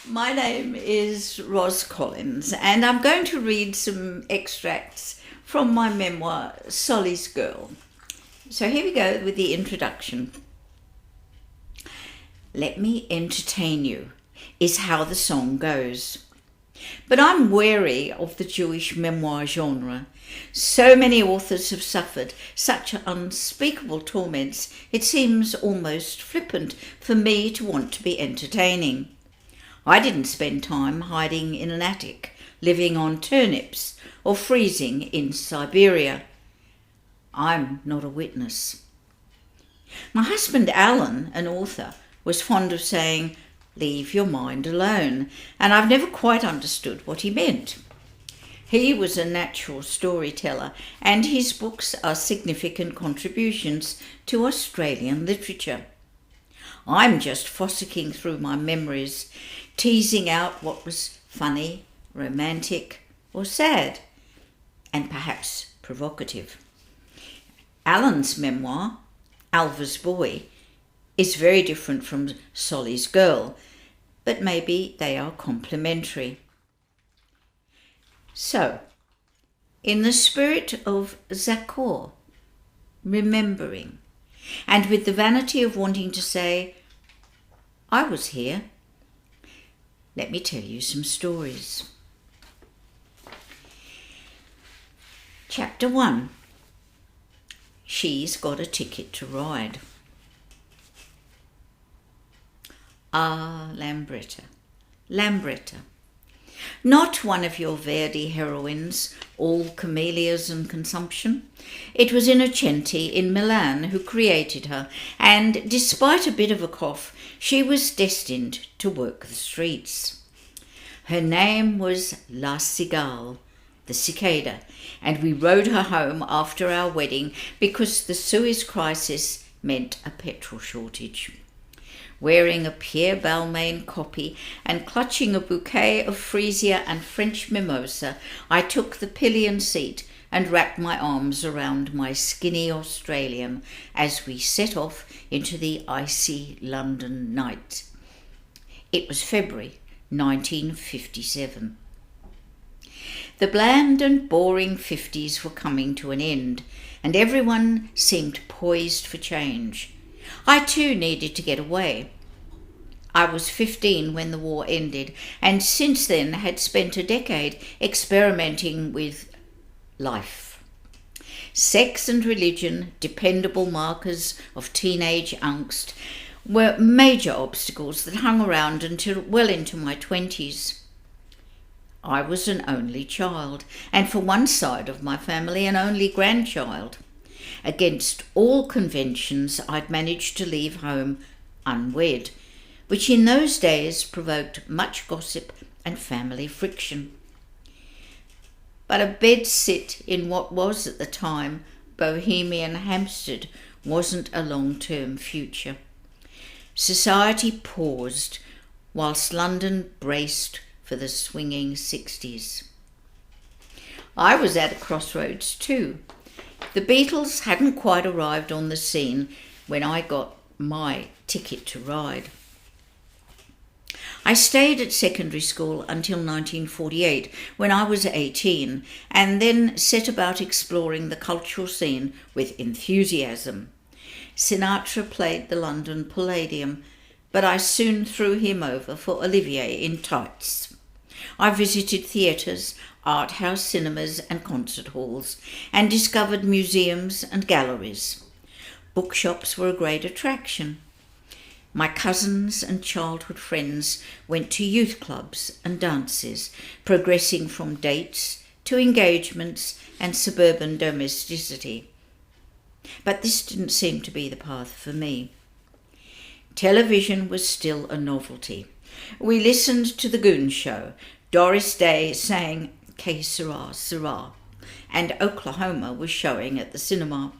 My name is Ros Collins, and I'm going to read some extracts from my memoir, Solly's Girl. So here we go with the introduction. Let me entertain you, is how the song goes. But I'm wary of the Jewish memoir genre. So many authors have suffered such unspeakable torments, it seems almost flippant for me to want to be entertaining. I didn't spend time hiding in an attic, living on turnips, or freezing in Siberia. I'm not a witness. My husband Alan, an author, was fond of saying, "Leave your mind alone," and I've never quite understood what he meant. He was a natural storyteller, and his books are significant contributions to Australian literature. I'm just fossicking through my memories, teasing out what was funny, romantic, or sad, and perhaps provocative. Alan's memoir, Alva's Boy, is very different from Solly's Girl, but maybe they are complementary. So, in the spirit of Zakor, remembering, and with the vanity of wanting to say, I was here, let me tell you some stories. Chapter 1. She's got a ticket to ride. Ah, Lambretta. Not one of your Verdi heroines, all camellias and consumption. It was Innocenti in Milan who created her, and despite a bit of a cough, she was destined to work the streets. Her name was La Cigale, the cicada, and we rode her home after our wedding because the Suez crisis meant a petrol shortage. Wearing a Pierre Balmain copy and clutching a bouquet of freesia and French mimosa, I took the pillion seat and wrapped my arms around my skinny Australian as we set off into the icy London night. It was February 1957. The bland and boring 50s were coming to an end, and everyone seemed poised for change. I too needed to get away. I was 15 when the war ended, and since then had spent a decade experimenting with life. Sex and religion, dependable markers of teenage angst, were major obstacles that hung around until well into my 20s. I was an only child, and for one side of my family an only grandchild. Against all conventions, I'd managed to leave home unwed, which in those days provoked much gossip and family friction. But a bedsit in what was at the time Bohemian Hampstead wasn't a long-term future. Society paused whilst London braced for the swinging 60s. I was at a crossroads too. The Beatles hadn't quite arrived on the scene when I got my ticket to ride. I stayed at secondary school until 1948, when I was 18, and then set about exploring the cultural scene with enthusiasm. Sinatra played the London Palladium, but I soon threw him over for Olivier in tights. I visited theatres, art house cinemas and concert halls, and discovered museums and galleries. Bookshops were a great attraction. My cousins and childhood friends went to youth clubs and dances, progressing from dates to engagements and suburban domesticity. But this didn't seem to be the path for me. Television was still a novelty. We listened to The Goon Show. Doris Day sang Que Sera, Sera, and Oklahoma was showing at the cinema.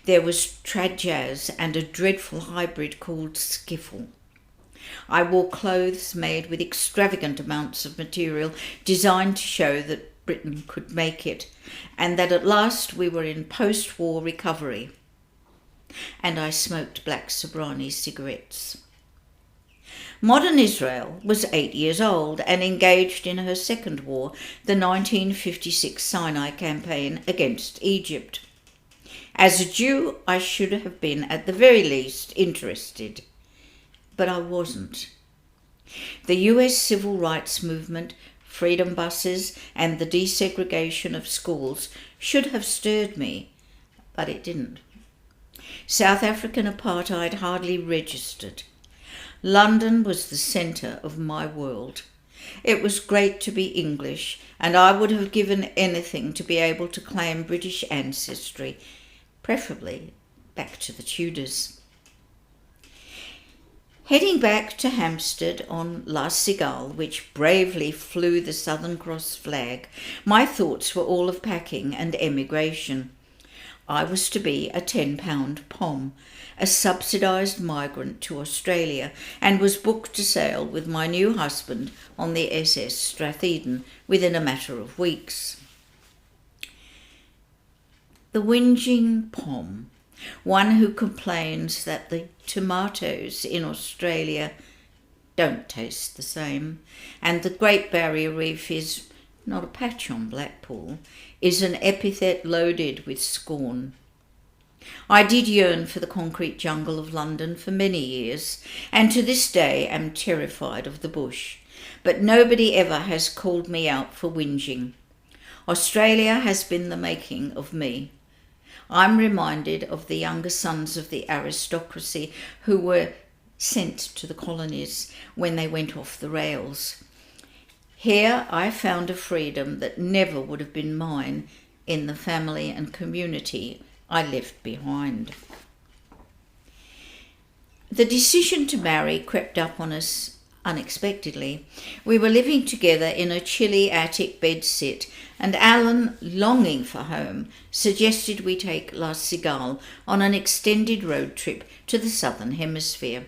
There was trad jazz and a dreadful hybrid called skiffle. I wore clothes made with extravagant amounts of material designed to show that Britain could make it, and that at last we were in post-war recovery. And I smoked black Sobrani cigarettes. Modern Israel was 8 years old and engaged in her second war, the 1956 Sinai campaign against Egypt. As a Jew, I should have been at the very least interested, but I wasn't. The US civil rights movement, freedom buses, and the desegregation of schools should have stirred me, but it didn't. South African apartheid hardly registered. London was the centre of my world. It was great to be English, and I would have given anything to be able to claim British ancestry, preferably back to the Tudors. Heading back to Hampstead on La Cigale, which bravely flew the Southern Cross flag, my thoughts were all of packing and emigration. I was to be a £10 pom, a subsidised migrant to Australia, and was booked to sail with my new husband on the SS Stratheden within a matter of weeks. The whinging pom, one who complains that the tomatoes in Australia don't taste the same, and the Great Barrier Reef is not a patch on Blackpool, is an epithet loaded with scorn. I did yearn for the concrete jungle of London for many years, and to this day am terrified of the bush, but nobody ever has called me out for whinging. Australia has been the making of me. I'm reminded of the younger sons of the aristocracy who were sent to the colonies when they went off the rails. Here I found a freedom that never would have been mine in the family and community I left behind. The decision to marry crept up on us unexpectedly. We were living together in a chilly attic bedsit, and Alan, longing for home, suggested we take La Cigale on an extended road trip to the Southern Hemisphere.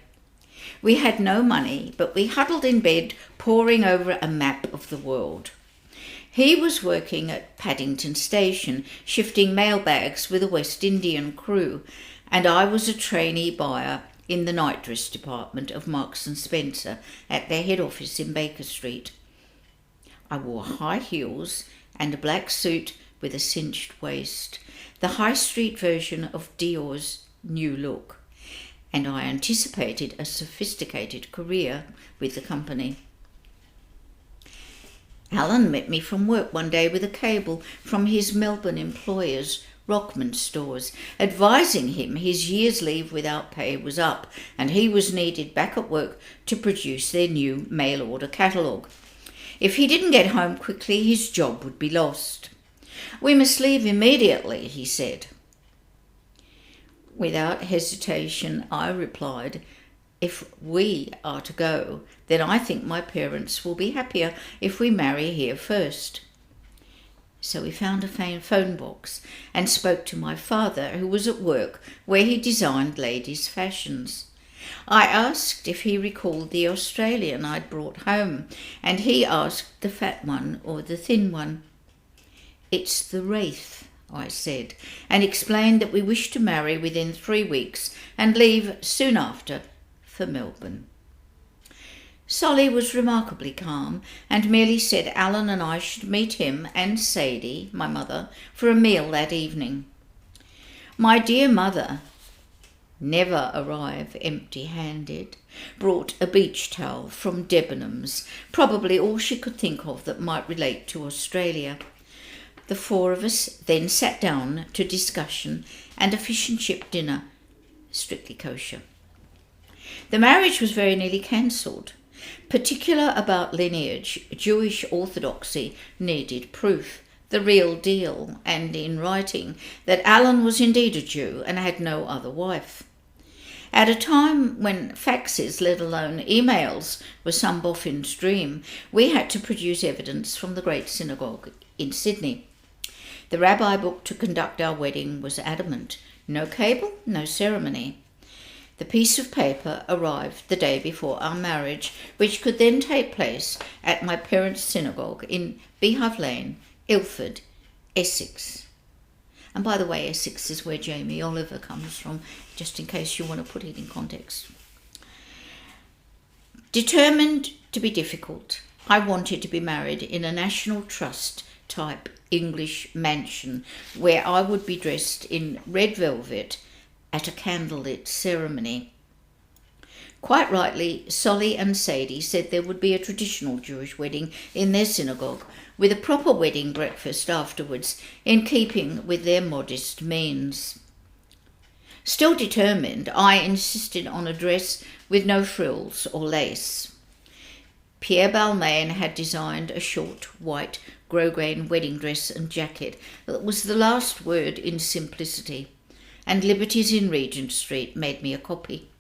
We had no money, but we huddled in bed, poring over a map of the world. He was working at Paddington Station, shifting mailbags with a West Indian crew, and I was a trainee buyer in the nightdress department of Marks and Spencer at their head office in Baker Street. I wore high heels and a black suit with a cinched waist, the high street version of Dior's new look, and I anticipated a sophisticated career with the company. Alan met me from work one day with a cable from his Melbourne employers, Rockman Stores, advising him his year's leave without pay was up and he was needed back at work to produce their new mail-order catalogue. If he didn't get home quickly, his job would be lost. "We must leave immediately," he said. Without hesitation, I replied, "If we are to go, then I think my parents will be happier if we marry here first." So we found a phone box and spoke to my father, who was at work where he designed ladies' fashions. I asked if he recalled the Australian I'd brought home, and he asked the fat one or the thin one. "It's the Wraith," I said, and explained that we wished to marry within 3 weeks and leave soon after for Melbourne. Solly was remarkably calm and merely said Alan and I should meet him and Sadie, my mother, for a meal that evening. My dear mother, never arrive empty-handed, brought a beach towel from Debenhams, probably all she could think of that might relate to Australia. The 4 of us then sat down to discussion and a fish and chip dinner, strictly kosher. The marriage was very nearly cancelled. Particular about lineage, Jewish orthodoxy needed proof, the real deal, and in writing, that Alan was indeed a Jew and had no other wife. At a time when faxes, let alone emails, were some boffin's dream, we had to produce evidence from the Great Synagogue in Sydney. The rabbi booked to conduct our wedding was adamant. No cable, no ceremony. The piece of paper arrived the day before our marriage, which could then take place at my parents' synagogue in Beehive Lane, Ilford, Essex. And by the way, Essex is where Jamie Oliver comes from, just in case you want to put it in context. Determined to be difficult, I wanted to be married in a National Trust type English mansion where I would be dressed in red velvet at a candlelit ceremony. Quite rightly, Solly and Sadie said there would be a traditional Jewish wedding in their synagogue with a proper wedding breakfast afterwards, in keeping with their modest means. Still determined, I insisted on a dress with no frills or lace. Pierre Balmain had designed a short, white, grosgrain wedding dress and jacket that was the last word in simplicity, and Liberty's in Regent Street made me a copy.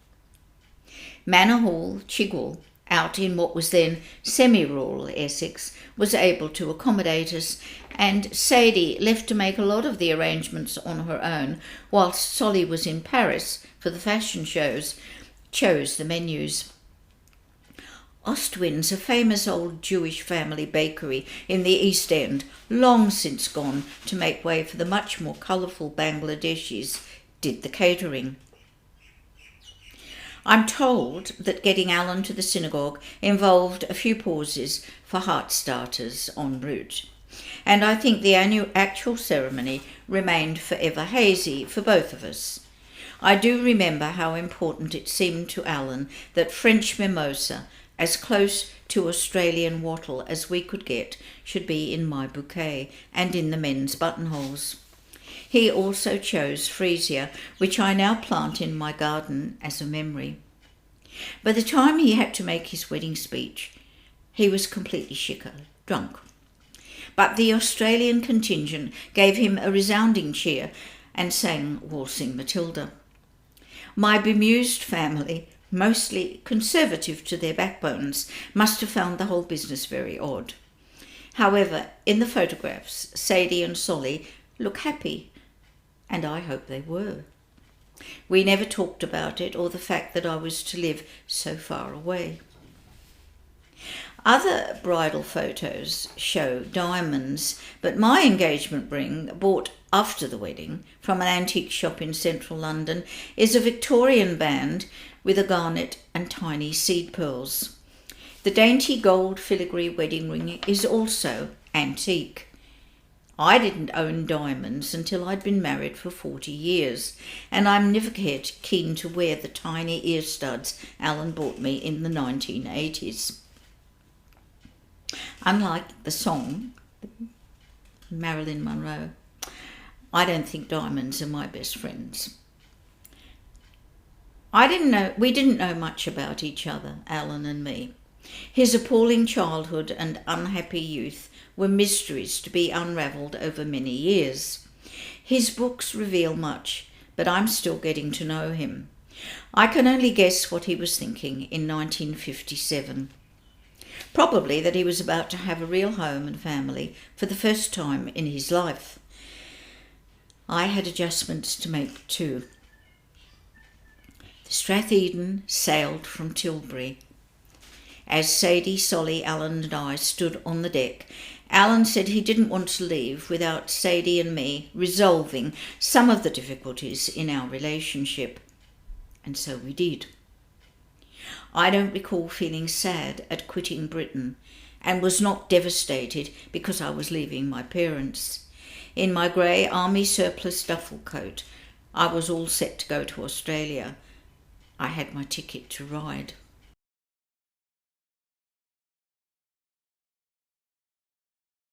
Manor Hall, Chigwell, out in what was then semi-rural Essex, was able to accommodate us, and Sadie, left to make a lot of the arrangements on her own, whilst Solly was in Paris for the fashion shows, chose the menus. Ostwin's, a famous old Jewish family bakery in the East End, long since gone to make way for the much more colourful Bangladeshis, did the catering. I'm told that getting Alan to the synagogue involved a few pauses for heart starters en route, and I think the actual ceremony remained forever hazy for both of us. I do remember how important it seemed to Alan that French mimosa, as close to Australian wattle as we could get, should be in my bouquet and in the men's buttonholes. He also chose freesia, which I now plant in my garden as a memory. By the time he had to make his wedding speech, he was completely shikar, drunk. But the Australian contingent gave him a resounding cheer and sang Waltzing Matilda. My bemused family, mostly conservative to their backbones, must have found the whole business very odd. However, in the photographs, Sadie and Solly look happy, and I hope they were. We never talked about it or the fact that I was to live so far away. Other bridal photos show diamonds, but my engagement ring, bought after the wedding from an antique shop in central London, is a Victorian band with a garnet and tiny seed pearls. The dainty gold filigree wedding ring is also antique. I didn't own diamonds until I'd been married for 40 years, and I'm never yet keen to wear the tiny ear studs Alan bought me in the 1980s. Unlike the song, Marilyn Monroe, I don't think diamonds are my best friends. We didn't know much about each other, Alan and me. His appalling childhood and unhappy youth were mysteries to be unravelled over many years. His books reveal much, but I'm still getting to know him. I can only guess what he was thinking in 1957. Probably that he was about to have a real home and family for the first time in his life. I had adjustments to make too. The Stratheden sailed from Tilbury. As Sadie, Solly, Alan and I stood on the deck, Alan said he didn't want to leave without Sadie and me resolving some of the difficulties in our relationship. And so we did. I don't recall feeling sad at quitting Britain, and was not devastated because I was leaving my parents. In my grey army surplus duffel coat, I was all set to go to Australia. I had my ticket to ride.